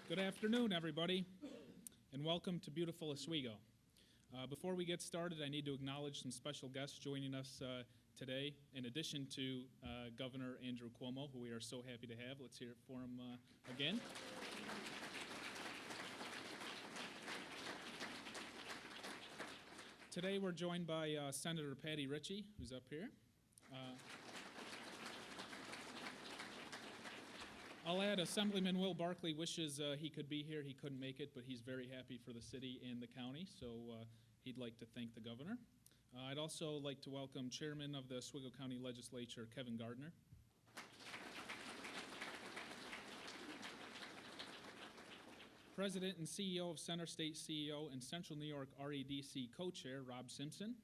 Good afternoon, everybody, and welcome to beautiful Oswego. Before we get started, I need to acknowledge some special guests joining us today, in addition to Governor Andrew Cuomo, who we are so happy to have. Let's hear it for him again. Today we're joined by Senator Patty Ritchie, who's up here. I'll add, Assemblyman Will Barkley wishes he could be here. He couldn't make it, but he's very happy for the city and the county, so he'd like to thank the governor. I'd also like to welcome Chairman of the Oswego County Legislature, Kevin Gardner. President and CEO of Center State CEO and Central New York REDC Co-Chair, Rob Simpson.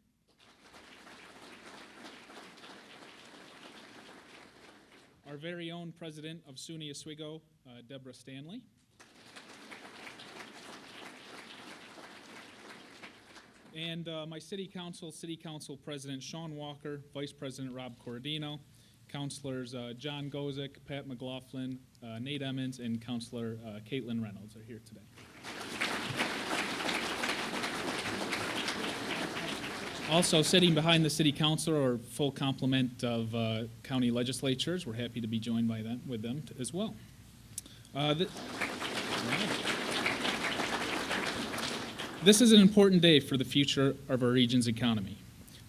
Our very own president of SUNY Oswego, Deborah Stanley. And my city council president, Sean Walker, vice president, Rob Corradino, councilors John Gozick, Pat McLaughlin, Nate Emmons, and Councilor Caitlin Reynolds are here today. Also sitting behind the city council are a full complement of county legislatures. We're happy to be joined by them with them as well. This is an important day for the future of our region's economy.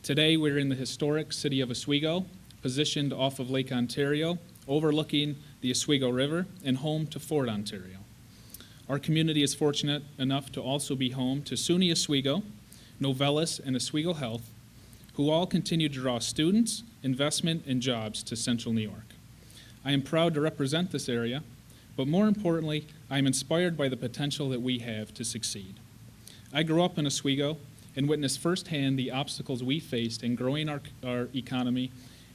Today we're in the historic city of Oswego, positioned off of Lake Ontario, overlooking the Oswego River and home to Fort Ontario. Our community is fortunate enough to also be home to SUNY Oswego, Novellus, and Oswego Health, who all continue to draw students, investment, and jobs to Central New York. I am proud to represent this area, but more importantly, I am inspired by the potential that we have to succeed. I grew up in Oswego and witnessed firsthand the obstacles we faced in growing our economy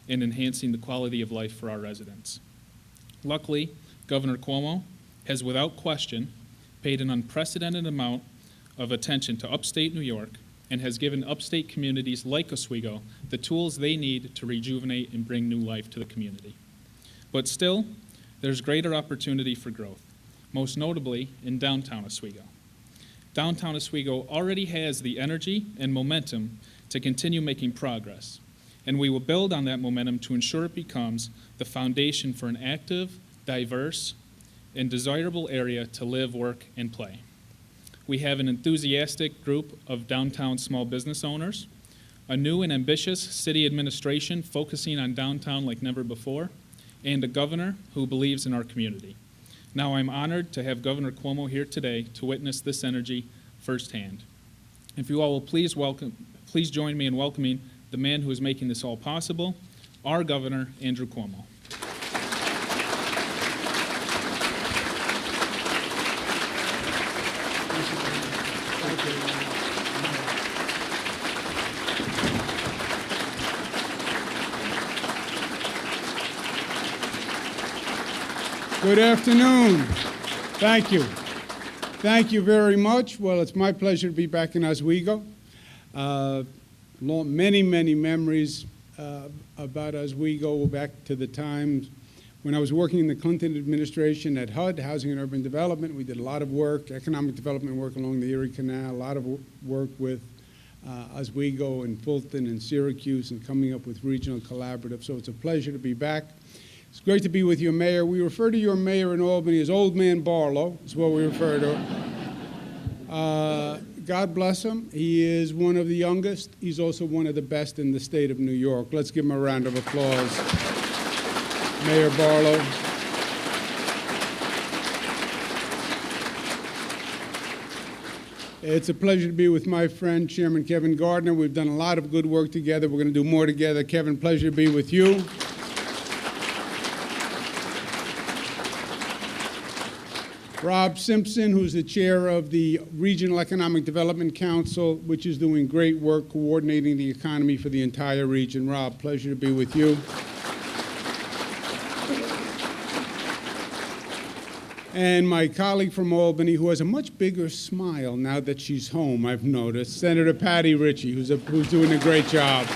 and enhancing the quality of life for our residents. Luckily, Governor Cuomo has without question paid an unprecedented amount of attention to upstate New York and has given upstate communities like Oswego the tools they need to rejuvenate and bring new life to the community. But still, there's greater opportunity for growth, most notably in downtown Oswego. Downtown Oswego already has the energy and momentum to continue making progress, and we will build on that momentum to ensure it becomes the foundation for an active, diverse, and desirable area to live, work, and play. We have an enthusiastic group of downtown small business owners, a new and ambitious city administration focusing on downtown like never before, and a governor who believes in our community. Now I'm honored to have Governor Cuomo here today to witness this energy firsthand. If you all will please join me in welcoming the man who is making this all possible, our Governor, Andrew Cuomo. Good afternoon. Thank you. Thank you very much. Well, it's my pleasure to be back in Oswego. Many memories about Oswego back to the times when I was working in the Clinton administration at HUD, Housing and Urban Development. We did a lot of work, economic development work along the Erie Canal, a lot of work with Oswego and Fulton and Syracuse and coming up with regional collaborative. So it's a pleasure to be back. It's great to be with your mayor. We refer to your mayor in Albany as Old Man Barlow. That's what we refer to him. God bless him. He is one of the youngest. He's also one of the best in the state of New York. Let's give him a round of applause. Mayor Barlow. It's a pleasure to be with my friend, Chairman Kevin Gardner. We've done a lot of good work together. We're going to do more together. Kevin, pleasure to be with you. Rob Simpson, who's the chair of the Regional Economic Development Council, which is doing great work coordinating the economy for the entire region. Rob, pleasure to be with you. And my colleague from Albany, who has a much bigger smile now that she's home, I've noticed, Senator Patty Ritchie, who's doing a great job.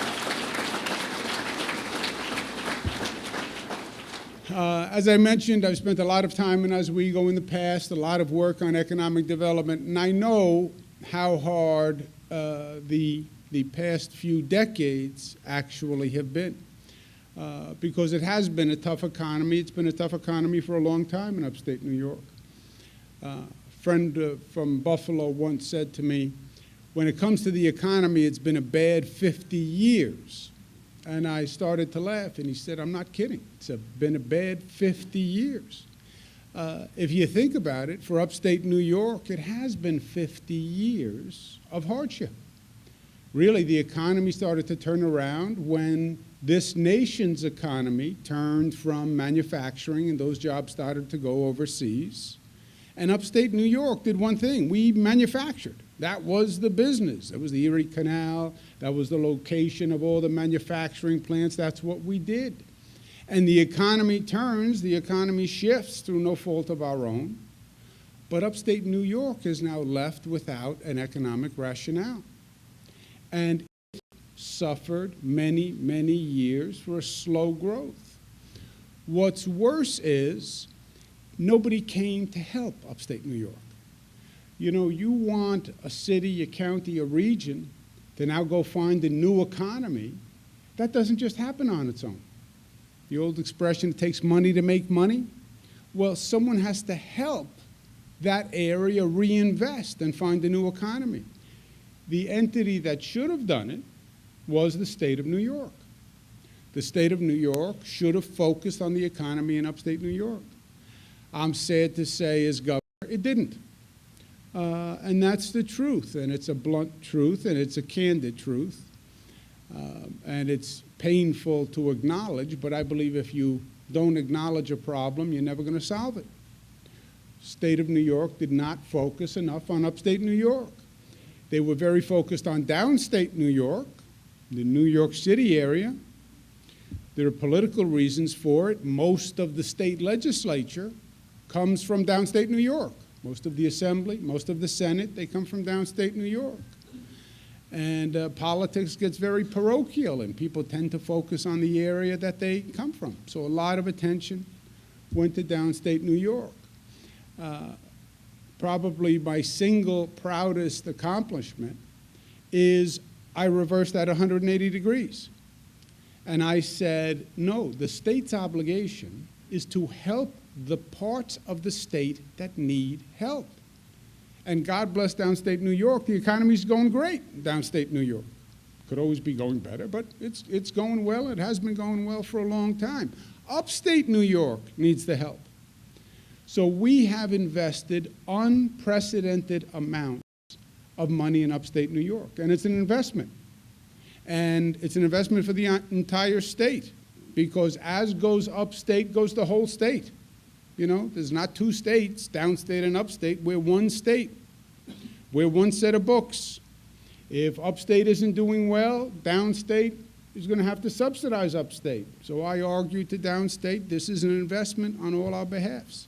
As I mentioned, I've spent a lot of time in Oswego in the past, a lot of work on economic development, and I know how hard the past few decades actually have been. Because it has been a tough economy. It's been a tough economy for a long time in upstate New York. A friend from Buffalo once said to me, when it comes to the economy, it's been a bad 50 years. And I started to laugh, and he said, I'm not kidding. It's been a bad 50 years. If you think about it, for upstate New York, it has been 50 years of hardship. Really, the economy started to turn around when this nation's economy turned from manufacturing, and those jobs started to go overseas. And upstate New York did one thing. We manufactured. That was the business. That was the Erie Canal. That was the location of all the manufacturing plants. That's what we did. And the economy turns, the economy shifts through no fault of our own. But upstate New York is now left without an economic rationale. And it suffered many, many years for a slow growth. What's worse is nobody came to help upstate New York. You know, you want a city, a county, a region to now go find a new economy. That doesn't just happen on its own. The old expression, it takes money to make money. Well, someone has to help that area reinvest and find a new economy. The entity that should have done it was the state of New York. The state of New York should have focused on the economy in upstate New York. I'm sad to say, as governor, it didn't. And that's the truth, and it's a blunt truth, and it's a candid truth. And it's painful to acknowledge, but I believe if you don't acknowledge a problem, you're never going to solve it. State of New York did not focus enough on upstate New York. They were very focused on downstate New York, the New York City area. There are political reasons for it. Most of the state legislature comes from downstate New York. Most of the assembly, most of the Senate, they come from downstate New York. And politics gets very parochial, and people tend to focus on the area that they come from. So a lot of attention went to downstate New York. Probably my single proudest accomplishment is I reversed that 180 degrees. And I said, no, the state's obligation is to help the parts of the state that need help. And God bless downstate New York, the economy's going great in downstate New York. Could always be going better, but it's going well. It has been going well for a long time. Upstate New York needs the help. So we have invested unprecedented amounts of money in upstate New York, and it's an investment. And it's an investment for the entire state, because as goes upstate, goes the whole state. You know, there's not two states, downstate and upstate. We're one state. We're one set of books. If upstate isn't doing well, downstate is going to have to subsidize upstate. So I argue to downstate, this is an investment on all our behalfs.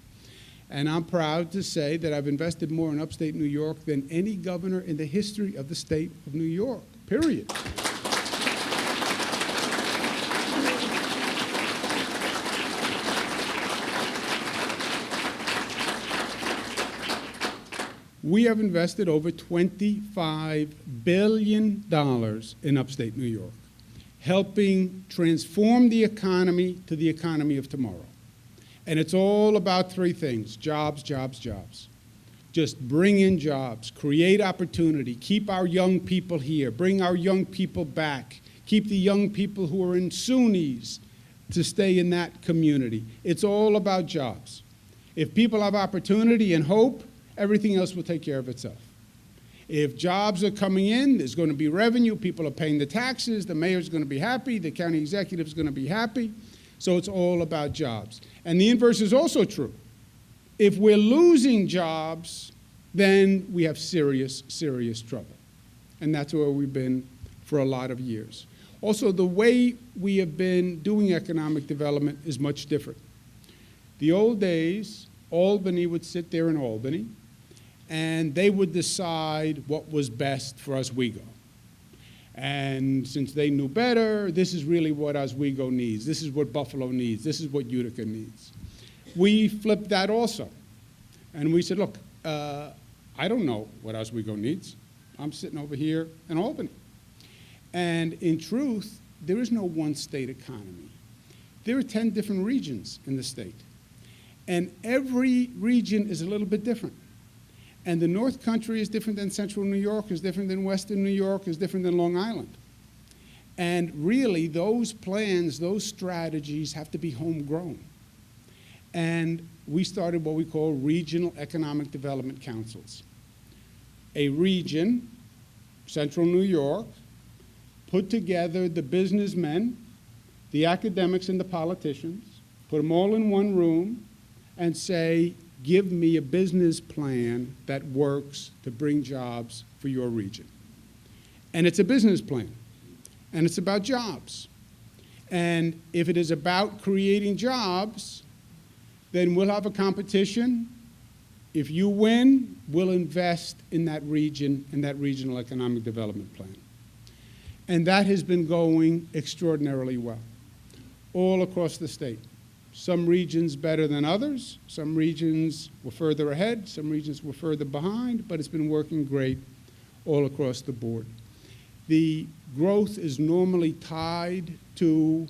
And I'm proud to say that I've invested more in upstate New York than any governor in the history of the state of New York, period. We have invested over $25 billion in upstate New York, helping transform the economy to the economy of tomorrow. And it's all about three things: jobs, jobs, jobs. Just bring in jobs, create opportunity, keep our young people here, bring our young people back, keep the young people who are in SUNYs to stay in that community. It's all about jobs. If people have opportunity and hope, everything else will take care of itself. If jobs are coming in, there's going to be revenue, people are paying the taxes, the mayor's going to be happy, the county executive's going to be happy. So it's all about jobs. And the inverse is also true. If we're losing jobs, then we have serious, serious trouble. And that's where we've been for a lot of years. Also, the way we have been doing economic development is much different. The old days, Albany would sit there in Albany, and they would decide what was best for Oswego. And since they knew better, this is really what Oswego needs. This is what Buffalo needs. This is what Utica needs. we flipped that also. And we said, look, I don't know what Oswego needs. I'm sitting over here in Albany. And in truth, there is no one state economy. There are 10 different regions in the state. And every region is a little bit different. And the North Country is different than Central New York, is different than Western New York, is different than Long Island. And really, those plans, those strategies have to be homegrown. And we started what we call regional economic development councils. A region, Central New York, put together the businessmen, the academics, and the politicians, put them all in one room, and say, give me a business plan that works to bring jobs for your region. And it's a business plan, and it's about jobs. And if it is about creating jobs, then we'll have a competition. If you win, we'll invest in that region, in that regional economic development plan. And that has been going extraordinarily well, all across the state. Some regions better than others. Some regions were further ahead. Some regions were further behind, but it's been working great all across the board. The growth is normally tied to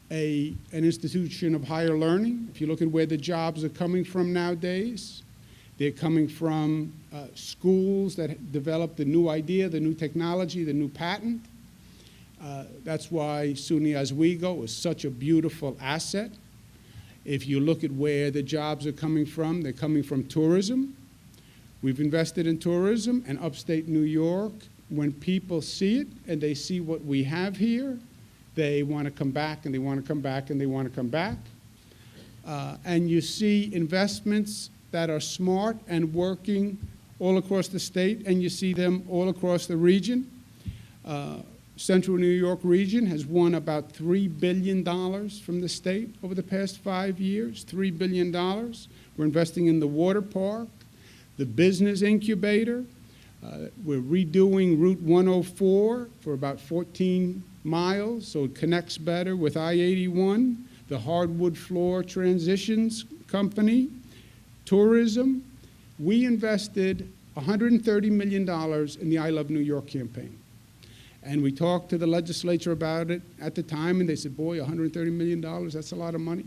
an institution of higher learning. If you look at where the jobs are coming from nowadays, they're coming from schools that develop the new idea, the new technology, the new patent. That's why SUNY Oswego is such a beautiful asset. If you look at where the jobs are coming from, they're coming from tourism. We've invested in tourism, and upstate New York, when people see it and they see what we have here, they want to come back, and they want to come back, and they want to come back. And you see investments that are smart and working all across the state, and you see them all across the region. Central New York region has won about $3 billion from the state over the past 5 years, $3 billion. We're investing in the water park, the business incubator. We're redoing Route 104 for about 14 miles, so it connects better with I-81, the hardwood floor transitions company, tourism. We invested $130 million in the I Love New York campaign. And we talked to the legislature about it at the time, and they said, boy, $130 million, that's a lot of money.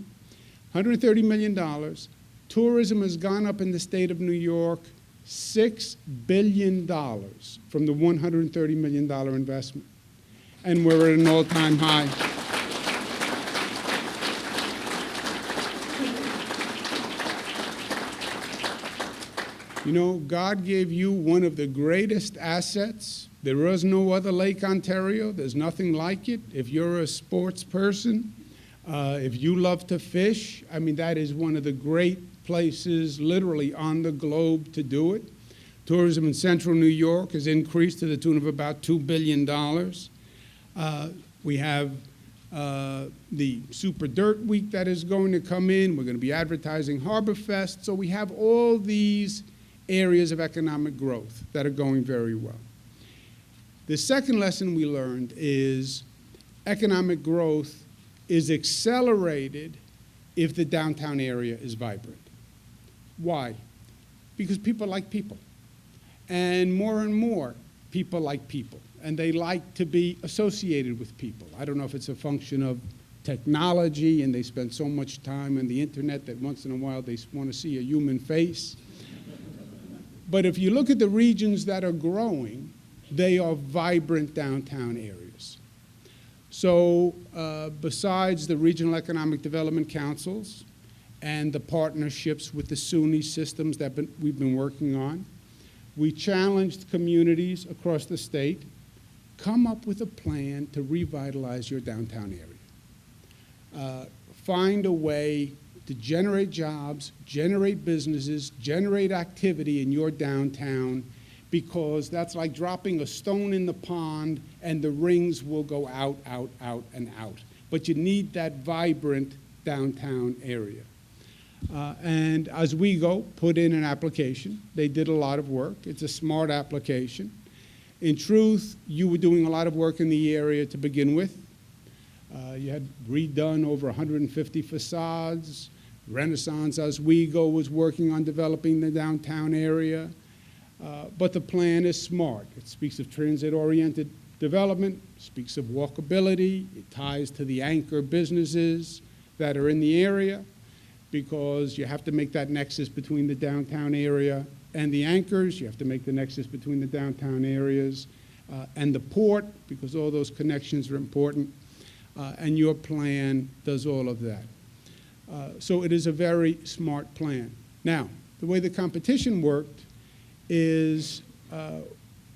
$130 million. Tourism has gone up in the state of New York $6 billion from the $130 million investment. And we're at an all-time high. You know, God gave you one of the greatest assets. There is no other Lake Ontario. There's nothing like it. If you're a sports person, if you love to fish, I mean, that is one of the great places literally on the globe to do it. Tourism in Central New York has increased to the tune of about $2 billion. We have the Super Dirt Week that is going to come in. We're going to be advertising Harbor Fest. So we have all these areas of economic growth that are going very well. The second lesson we learned is economic growth is accelerated if the downtown area is vibrant. Why? Because people like people. And more people like people. And they like to be associated with people. I don't know if it's a function of technology and they spend so much time on the internet that once in a while they want to see a human face. But if you look at the regions that are growing, they are vibrant downtown areas. So besides the regional economic development councils and the partnerships with the SUNY systems that we've been working on, we challenged communities across the state, come up with a plan to revitalize your downtown area. Find a way to generate jobs, generate businesses, generate activity in your downtown, because that's like dropping a stone in the pond and the rings will go out, out, out, and out. But you need that vibrant downtown area. And Oswego put in an application. They did a lot of work. It's a smart application. In truth, you were doing a lot of work in the area to begin with. You had redone over 150 facades, Renaissance Oswego was working on developing the downtown area. But the plan is smart. It speaks of transit-oriented development, speaks of walkability. It ties to the anchor businesses that are in the area, because you have to make that nexus between the downtown area and the anchors. You have to make the nexus between the downtown areas and the port, because all those connections are important. And your plan does all of that. So it is a very smart plan. Now, the way the competition worked is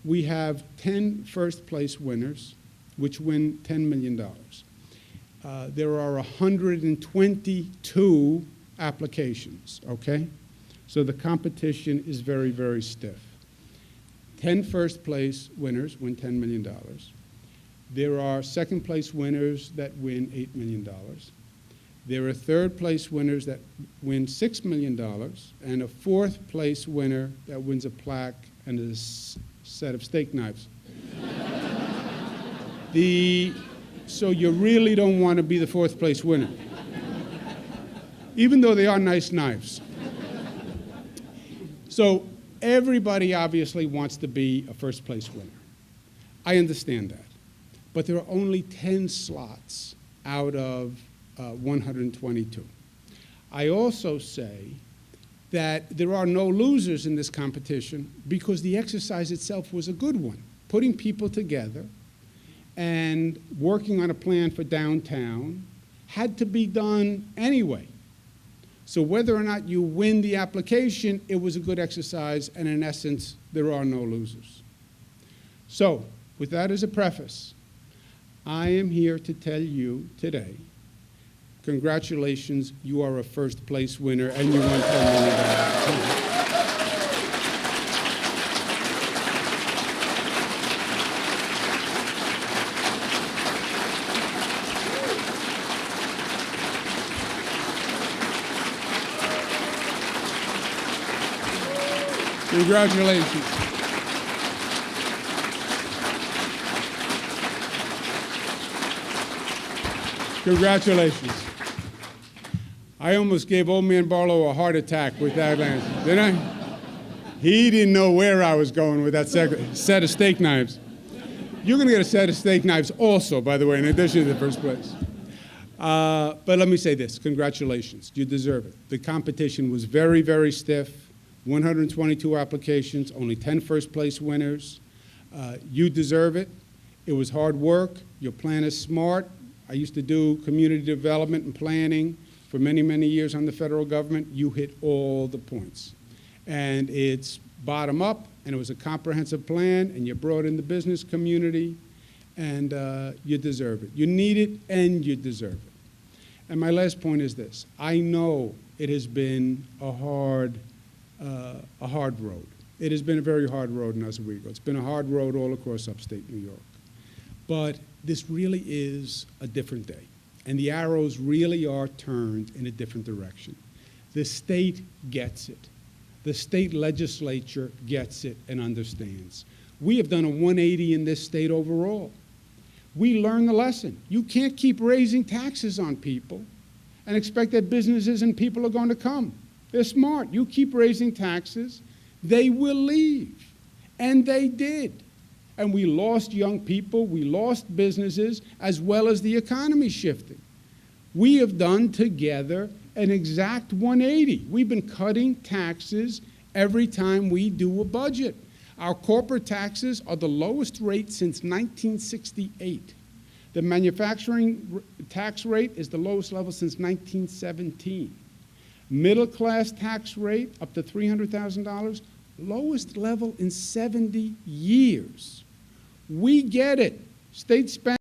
we have 10 first-place winners, which win $10 million. There are 122 applications, okay? So the competition is very, very stiff. 10 first-place winners win $10 million. There are second-place winners that win $8 million. There are third-place winners that win $6 million, and a fourth-place winner that wins a plaque and a set of steak knives. So you really don't want to be the fourth-place winner, even though they are nice knives. So everybody obviously wants to be a first-place winner. I understand that. But there are only 10 slots out of 122. I also say that there are no losers in this competition because the exercise itself was a good one. Putting people together and working on a plan for downtown had to be done anyway. So whether or not you win the application, it was a good exercise, and in essence, there are no losers. So, with that as a preface, I am here to tell you today, congratulations, you are a first-place winner, and you won $10 million. Congratulations. Congratulations. I almost gave old man Barlow a heart attack with that answer, didn't I? He didn't know where I was going with that set of steak knives. You're going to get a set of steak knives also, by the way, in addition to the first place. But let me say this, congratulations, you deserve it. The competition was very, very stiff. 122 applications, only 10 first-place winners. You deserve it. It was hard work. Your plan is smart. I used to do community development and planning for many, many years on the federal government. You hit all the points. And it's bottom up, and it was a comprehensive plan, and you brought in the business community, and you deserve it. You need it, and you deserve it. And my last point is this. I know it has been a hard road. It has been a very hard road in Oswego. It's been a hard road all across upstate New York. But this really is a different day. And the arrows really are turned in a different direction. The state gets it. The state legislature gets it and understands. We have done a 180 in this state overall. We learned the lesson. You can't keep raising taxes on people and expect that businesses and people are going to come. They're smart. You keep raising taxes, they will leave. And they did. And we lost young people, we lost businesses, as well as the economy shifting. We have done together an exact 180. We've been cutting taxes every time we do a budget. Our corporate taxes are the lowest rate since 1968. The manufacturing tax rate is the lowest level since 1917. Middle-class tax rate up to $300,000, lowest level in 70 years. We get it. State spending,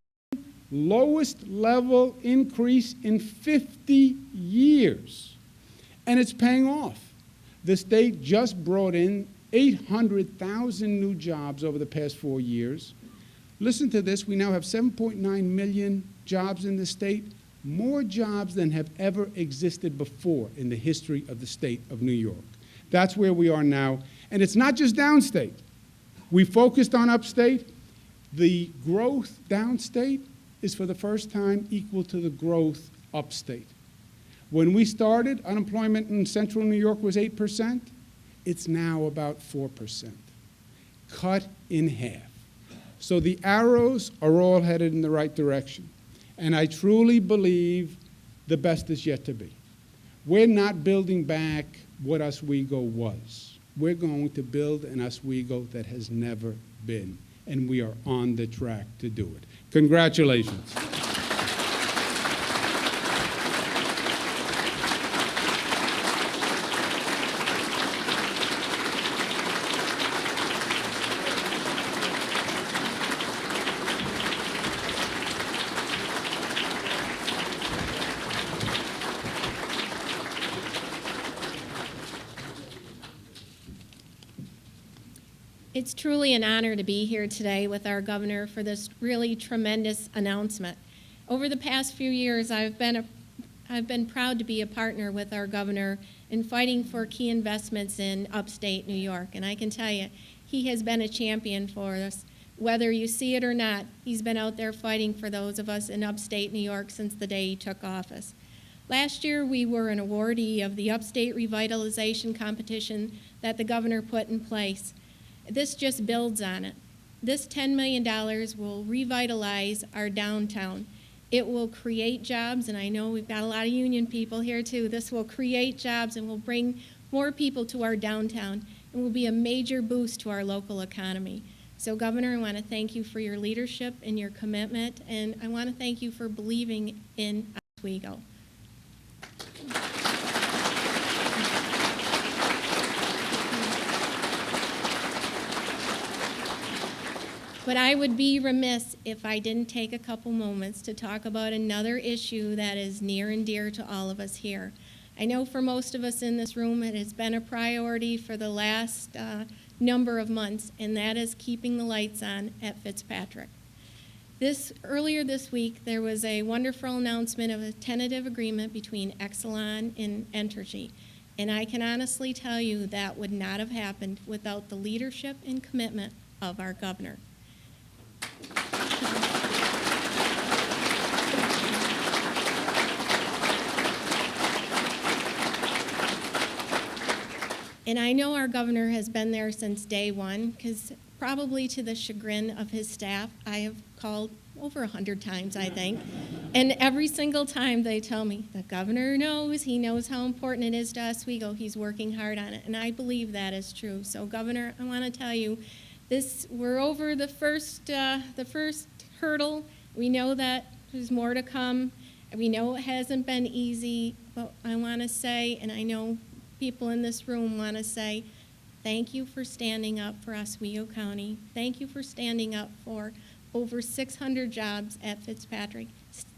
lowest level increase in 50 years. And it's paying off. The state just brought in 800,000 new jobs over the past 4 years. Listen to this, we now have 7.9 million jobs in the state, more jobs than have ever existed before in the history of the state of New York. That's where we are now. And it's not just downstate. We focused on upstate. The growth downstate is for the first time equal to the growth upstate. When we started, unemployment in central New York was 8%. It's now about 4%. Cut in half. So the arrows are all headed in the right direction. And I truly believe the best is yet to be. We're not building back what Oswego was. We're going to build an Oswego that has never been. And we are on the track to do it. Congratulations. It's truly an honor to be here today with our governor for this really tremendous announcement. Over the past few years, I've been proud to be a partner with our governor in fighting for key investments in upstate New York. And I can tell you, he has been a champion for us. Whether you see it or not, he's been out there fighting for those of us in upstate New York since the day he took office. Last year, we were an awardee of the Upstate Revitalization competition that the governor put in place. This just builds on it. This $10 million will revitalize our downtown. It will create jobs, and I know we've got a lot of union people here too. This will create jobs and will bring more people to our downtown and will be a major boost to our local economy. So, Governor, I want to thank you for your leadership and your commitment, and I want to thank you for believing in Oswego. But I would be remiss if I didn't take a couple moments to talk about another issue that is near and dear to all of us here. I know for most of us in this room it has been a priority for the last number of months, and that is keeping the lights on at Fitzpatrick. Earlier this week, there was a wonderful announcement of a tentative agreement between Exelon and Entergy. And I can honestly tell you that would not have happened without the leadership and commitment of our governor. And I know our governor has been there since day one, because probably to the chagrin of his staff, I have called over 100 times, I think. And every single time they tell me, the governor knows, he knows how important it is to Oswego, he's working hard on it. And I believe that is true. So, Governor, I want to tell you, we're over the first hurdle. We know that there's more to come. We know it hasn't been easy, but I want to say, and I know people in this room want to say, thank you for standing up for Oswego County. Thank you for standing up for over 600 jobs at Fitzpatrick.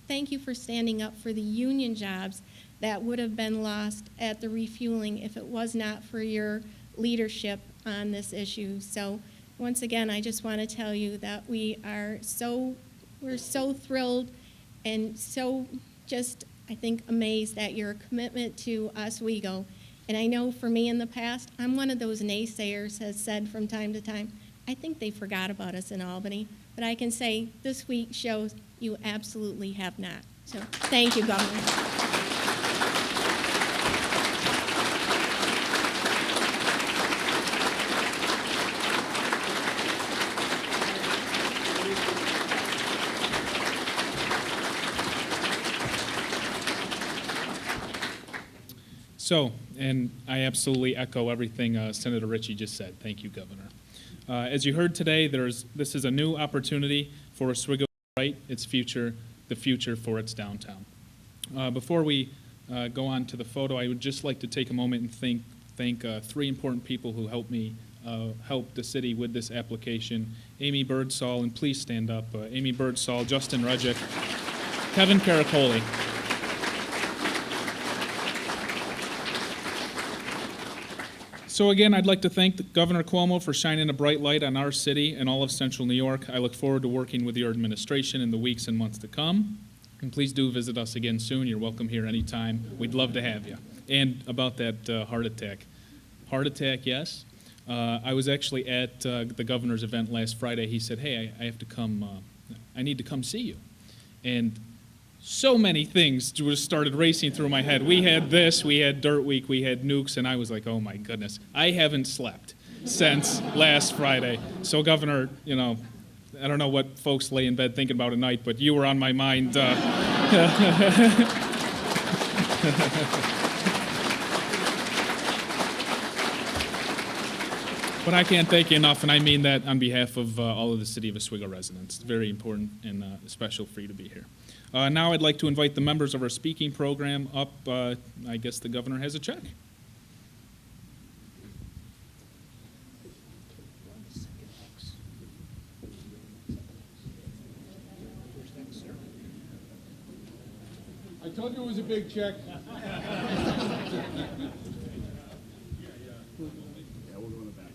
Thank you for standing up for the union jobs that would have been lost at the refueling if it was not for your leadership on this issue. So once again, I just want to tell you that we're so thrilled and so just, I think, amazed at your commitment to Oswego. And I know for me in the past, I'm one of those naysayers has said from time to time, I think they forgot about us in Albany. But I can say this week shows you absolutely have not. So thank you, Governor. So, and I absolutely echo everything Senator Ritchie just said. Thank you, Governor. As you heard today, this is a new opportunity for Oswego to write its future, the future for its downtown. Before we go on to the photo, I would just like to take a moment and thank three important people who helped me help the city with this application. Amy Birdsall, and please stand up. Amy Birdsall, Justin Rudgick, Kevin Caracoli. So again, I'd like to thank Governor Cuomo for shining a bright light on our city and all of Central New York. I look forward to working with your administration in the weeks and months to come. And please do visit us again soon. You're welcome here anytime. We'd love to have you. And about that heart attack. Heart attack, yes. I was actually at the governor's event last Friday. He said, hey, I have to come, I need to come see you. And so many things just started racing through my head. We had this, we had Dirt Week, we had nukes, and I was like, oh my goodness, I haven't slept since last Friday. So, Governor, you know, I don't know what folks lay in bed thinking about at night, but you were on my mind. But I can't thank you enough, and I mean that on behalf of all of the City of Oswego residents. It's very important and special for you to be here. Now I'd like to invite the members of our speaking program up. I guess the governor has a check. I told you it was a big check. Yeah, we'll go in the back.